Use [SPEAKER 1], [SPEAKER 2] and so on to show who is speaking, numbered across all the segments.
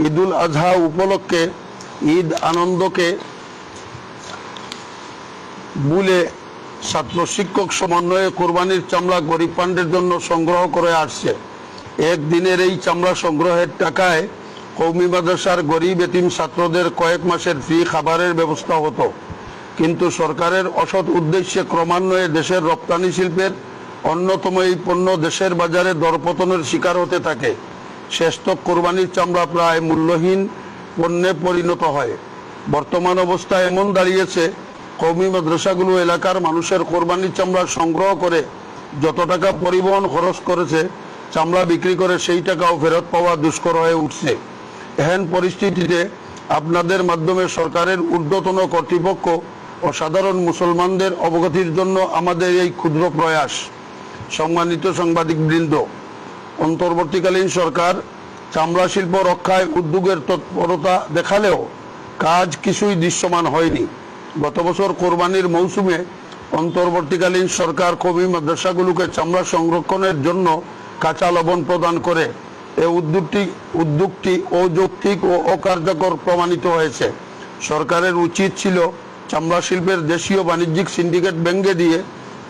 [SPEAKER 1] ঈদুল আজহা উপলক্ষে ঈদ আনন্দকে ভুলে ছাত্র শিক্ষক সমন্বয়ে কোরবানির চামড়া গরিব ফান্ডের জন্য সংগ্রহ করে আসছে। একদিনের এই চামড়া সংগ্রহের টাকায় কওমি মাদ্রাসার গরিব এতিম ছাত্রদের কয়েক মাসের ফ্রি খাবারের ব্যবস্থা হতো, কিন্তু সরকারের অসৎ উদ্দেশ্যে ক্রমান্বয়ে দেশের রপ্তানি শিল্পের অন্যতম এই পণ্য দেশের বাজারে দরপতনের শিকার হতে থাকে। শেষতক কোরবানির চামড়া প্রায় মূল্যহীন পণ্যে পরিণত হয়। বর্তমান অবস্থা এমন দাঁড়িয়েছে, কওমি মাদ্রাসাগুলো এলাকার মানুষের কোরবানির চামড়া সংগ্রহ করে যত টাকা পরিবহন খরচ করেছে, চামড়া বিক্রি করে সেই টাকাও ফেরত পাওয়া দুষ্কর হয়ে উঠছে। এহেন পরিস্থিতিতে আপনাদের মাধ্যমে সরকারের ঊর্ধ্বতন কর্তৃপক্ষ ও সাধারণ মুসলমানদের অবগতির জন্য আমাদের এই ক্ষুদ্র প্রয়াস। সম্মানিত সাংবাদিকবৃন্দ, অন্তর্বর্তীকালীন সরকার চামড়া শিল্প রক্ষায় উদ্যোগের তৎপরতা দেখালেও কাজ কিছুই দৃশ্যমান হয়নি। গত বছর কোরবানির মৌসুমে অন্তর্বর্তীকালীন সরকার কওমি মাদ্রাসাগুলোকে চামড়া সংরক্ষণের জন্য কাঁচা লবণ প্রদান করে। এই উদ্যোগটি অযৌক্তিক ও অকার্যকর প্রমাণিত হয়েছে। সরকারের উচিত ছিল চামড়া শিল্পের দেশীয় বাণিজ্যিক সিন্ডিকেট ভেঙে দিয়ে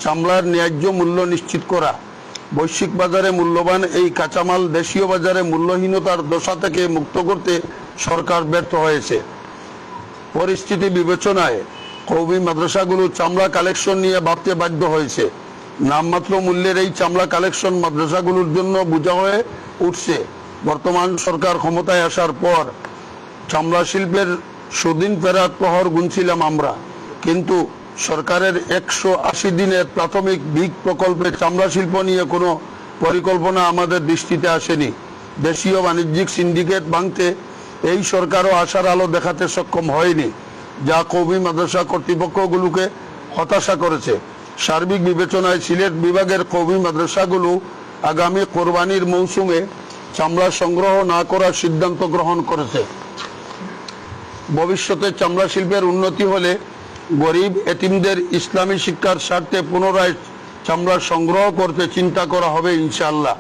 [SPEAKER 1] চামড়ার ন্যায্য মূল্য নিশ্চিত করা। বৈশ্বিক বাজারে মূল্যবান এই কাঁচামাল দেশীয় বাজারে মূল্যহীনতার দশা থেকে মুক্ত করতে সরকার ব্যর্থ হয়েছে। পরিস্থিতি বিবেচনায় কওমি মাদ্রাসাগুলো চামড়া কালেকশন নিয়ে ভাবতে বাধ্য হয়েছে। নামমাত্র মূল্যের এই চামড়া কালেকশন মাদ্রাসাগুলোর জন্য বোঝা হয়ে উঠছে। বর্তমান সরকার ক্ষমতায় আসার পর চামড়া শিল্পের সুদিন ফেরার প্রহর গুনছিলাম আমরা, কিন্তু সরকারের 180 দিনের প্রাথমিক বিগ প্রকল্পে চামড়া শিল্প নিয়ে কোনো পরিকল্পনা আমাদের দৃষ্টিতে আসেনি। দেশীয় বাণিজ্যিক সিন্ডিকেট ভাঙতে এই সরকারও আশার আলো দেখাতে সক্ষম হয়নি, যা কওমি মাদ্রাসা কর্তৃপক্ষগুলোকে হতাশা করেছে। সার্বিক বিবেচনায় সিলেট বিভাগের কওমি মাদ্রাসাগুলো আগামী কোরবানির মৌসুমে চামড়া সংগ্রহ না করার সিদ্ধান্ত গ্রহণ করেছে। ভবিষ্যতে চামড়া শিল্পের উন্নতি হলে গরিব এতিমদের ইসলামী শিক্ষার স্বার্থে পুনরায় চামড়া সংগ্রহ করতে চিন্তা করা হবে ইনশাআল্লাহ।